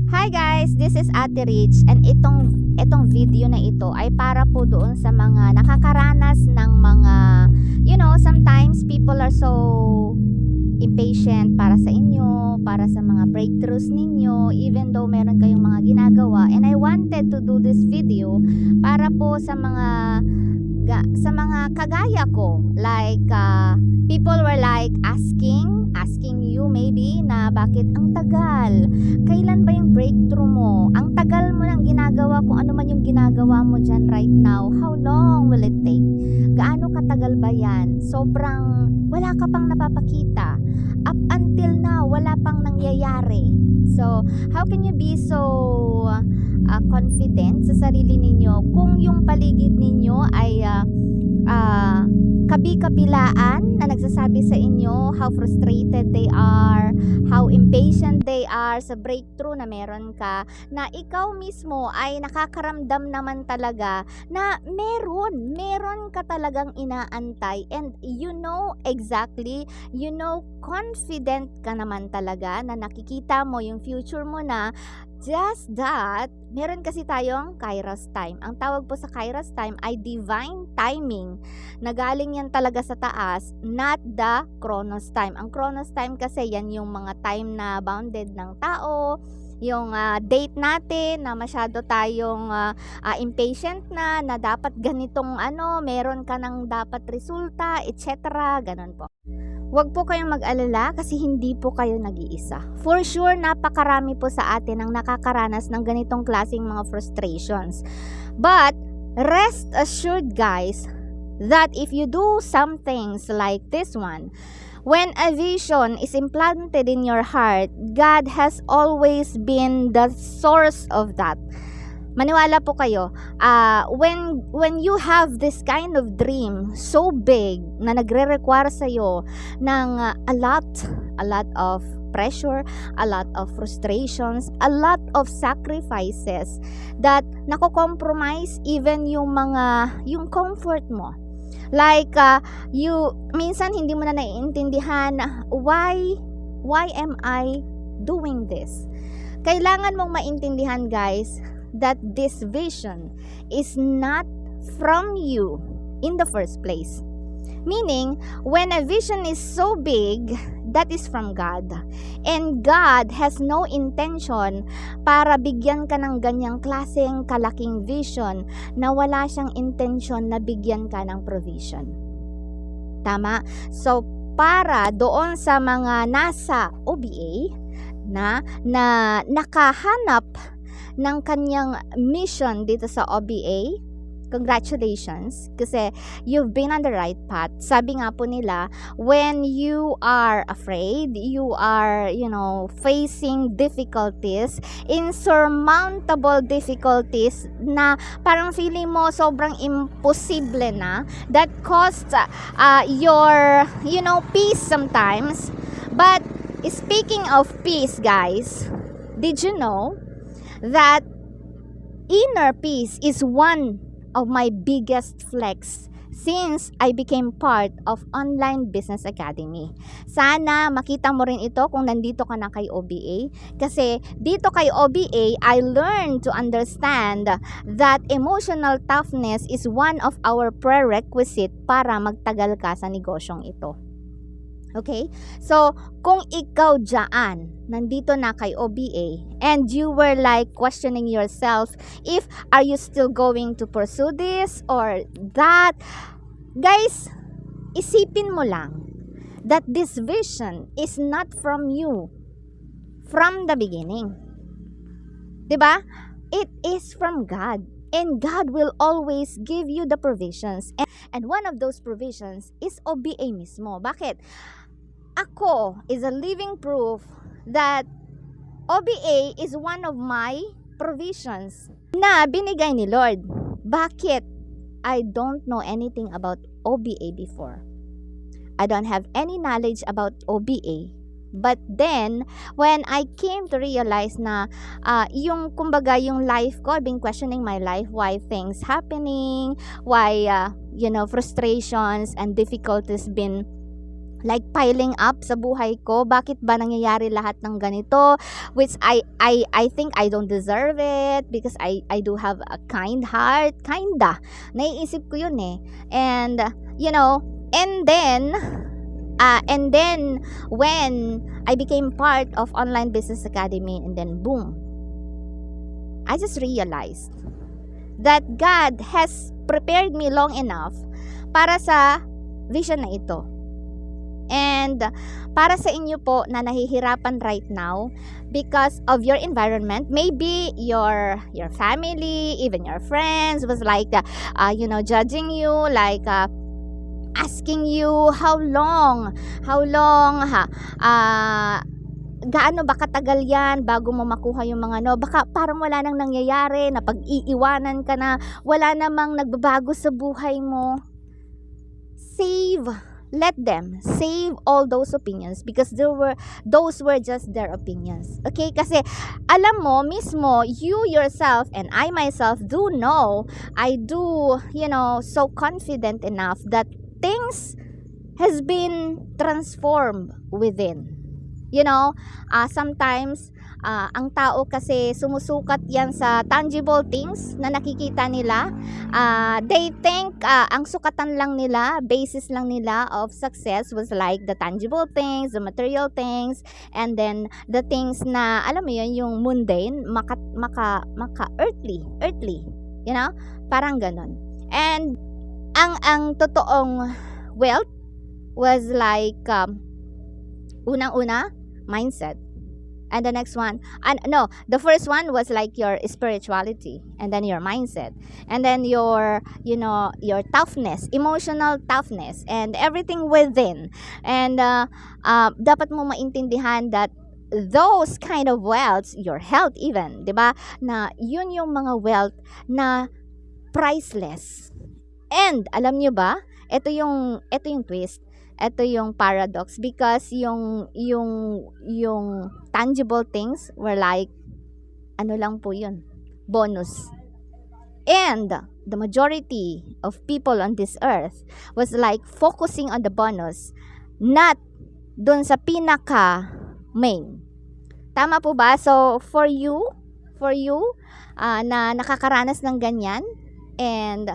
Hi guys, this is Ate Rich, and itong video na ito ay para po doon sa mga nakakaranas ng mga, sometimes people are so impatient para sa inyo, para sa mga breakthroughs ninyo, even though meron kayong mga ginagawa. And I wanted to do this video para po sa mga kagaya ko, like people were like asking you maybe na bakit ang tagal, kailan ba yung breakthrough mo, ang tagal mo nang ginagawa, kung ano man yung ginagawa mo dyan right now, how long will it take, gaano katagal ba yan, sobrang wala ka pang napapakita, up until now wala pang nangyayari. So how can you be so confident sa sarili ninyo kung yung paligid ninyo ay kabi-kabilaan na nagsasabi sa inyo how frustrated they are, how impatient they are sa breakthrough na meron ka, na ikaw mismo ay nakakaramdam naman talaga na meron ka talagang inaantay, and exactly, confident ka naman talaga na nakikita mo yung future mo na. Just that, meron kasi tayong Kairos time. Ang tawag po sa Kairos time ay divine timing. Nagaling yan talaga sa taas, not the Chronos time. Ang Chronos time kasi yan yung mga time na bounded ng tao, yung date natin na masyado tayong impatient na dapat ganitong meron ka ng dapat resulta, etc. Ganon po. Huwag po kayong mag-alala kasi hindi po kayo nag-iisa. For sure, napakarami po sa atin ang nakakaranas ng ganitong klaseng mga frustrations. But, rest assured guys, that if you do some things like this one, when a vision is implanted in your heart, God has always been the source of that. Maniwala po kayo, when you have this kind of dream so big na nagre-require sa'yo ng a lot of pressure, a lot of frustrations, a lot of sacrifices that nako-compromise even yung comfort mo. Like, minsan hindi mo na naiintindihan, why am I doing this? Kailangan mong maintindihan guys, that this vision is not from you in the first place. Meaning, when a vision is so big, that is from God. And God has no intention para bigyan ka ng ganyang klaseng kalaking vision na wala siyang intention na bigyan ka ng provision. Tama? So, para doon sa mga nasa OBA na nakahanap ng kanyang mission dito sa OBA, congratulations, kasi you've been on the right path. Sabi nga po nila, when you are afraid, you are, facing difficulties, insurmountable difficulties na parang feeling mo sobrang imposible na, that costs your, peace sometimes. But speaking of peace, guys, did you know that inner peace is one of my biggest flex since I became part of Online Business Academy. Sana makita mo rin ito kung nandito ka na kay OBA, kasi dito kay OBA I learned to understand that emotional toughness is one of our prerequisite para magtagal ka sa negosyong ito. Okay? So, kung ikaw dyan, nandito na kay OBA, and you were like questioning yourself if are you still going to pursue this or that, guys, isipin mo lang that this vision is not from you from the beginning. Diba? It is from God. And God will always give you the provisions. And one of those provisions is OBA mismo. Bakit? Ako is a living proof that OBA is one of my provisions na binigay ni Lord. Bakit? I don't know anything about OBA before. I don't have any knowledge about OBA. But then, when I came to realize na yung life ko, I've been questioning my life, why things happening, why frustrations and difficulties been like piling up sa buhay ko. Bakit ba nangyayari lahat ng ganito, which I think I don't deserve it because I do have a kind heart, kinda naiisip ko yun eh. And you know, and then when I became part of Online Business Academy, and then boom, I just realized that God has prepared me long enough para sa vision na ito. And para sa inyo po na nahihirapan right now because of your environment, maybe your family, even your friends was like judging you, like asking you how long gaano ba katagal yan bago mo makuha yung mga baka parang wala nang nangyayari, na pag-iiwanan ka na, wala namang nagbabago sa buhay mo. Let them save all those opinions because those were just their opinions. Okay? Kasi alam mo mismo, you yourself and I myself do know, I do, so confident enough that things has been transformed within. Sometimes ang tao kasi sumusukat yan sa tangible things na nakikita nila. They think ang sukatan lang nila, basis lang nila of success was like the tangible things, the material things, and then the things na alam mo yun, yung mundane, maka earthly, parang ganon. And ang totoong wealth was like unang-una, mindset. And the next one, the first one was like your spirituality, and then your mindset, and then your toughness, emotional toughness, and everything within. And dapat mo maintindihan that those kind of wealth, your health even, 'di ba? Na yun yung mga wealth na priceless. And alam nyo ba, ito yung twist. Ito yung paradox, because yung tangible things were like lang po yun, bonus. And the majority of people on this earth was like focusing on the bonus, not dun sa pinaka main. Tama po ba? So for you na nakakaranas ng ganyan, and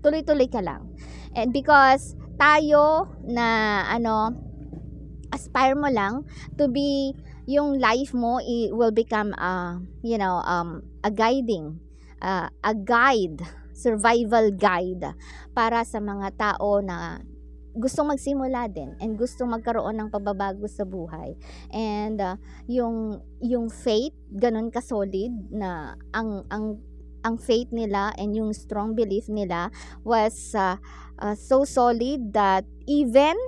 tuloy-tuloy ka lang. And because tayo na aspire mo lang to be, yung life mo will become a guide, survival guide para sa mga tao na gustong magsimula din and gustong magkaroon ng pagbabago sa buhay. And yung faith, ganun ka solid na ang faith nila and yung strong belief nila was so solid that even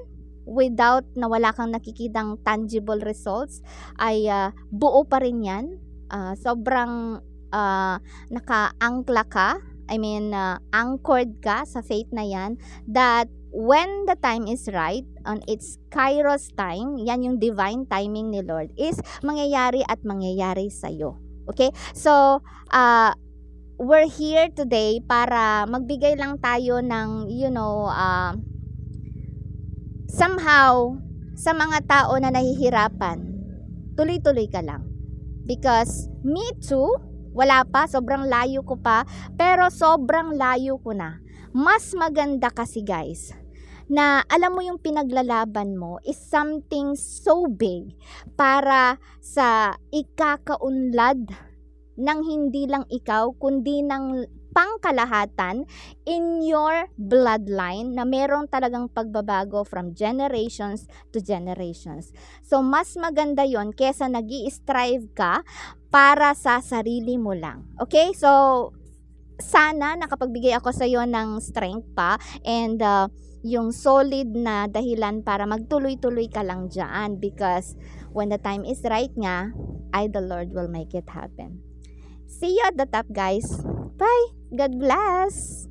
without na wala kang nakikitang tangible results, ay buo pa rin yan. Sobrang naka-angkla ka, anchored ka sa faith na yan, that when the time is right, on its Kairos time, yan yung divine timing ni Lord, is mangyayari at mangyayari sa'yo. Okay? So, we're here today para magbigay lang tayo ng somehow sa mga tao na nahihirapan, tuloy-tuloy ka lang, because me too, wala pa, sobrang layo ko pa, pero sobrang layo ko na. Mas maganda kasi guys na alam mo yung pinaglalaban mo is something so big para sa ikakaunlad ng hindi lang ikaw, kundi ng pangkalahatan in your bloodline, na merong talagang pagbabago from generations to generations. So, mas maganda yon kesa nag-i-strive ka para sa sarili mo lang. Okay? So, sana nakapagbigay ako sa iyo ng strength pa, and yung solid na dahilan para magtuloy-tuloy ka lang dyan, because when the time is right nga, the Lord will make it happen. See you at the top, guys. Bye. God bless.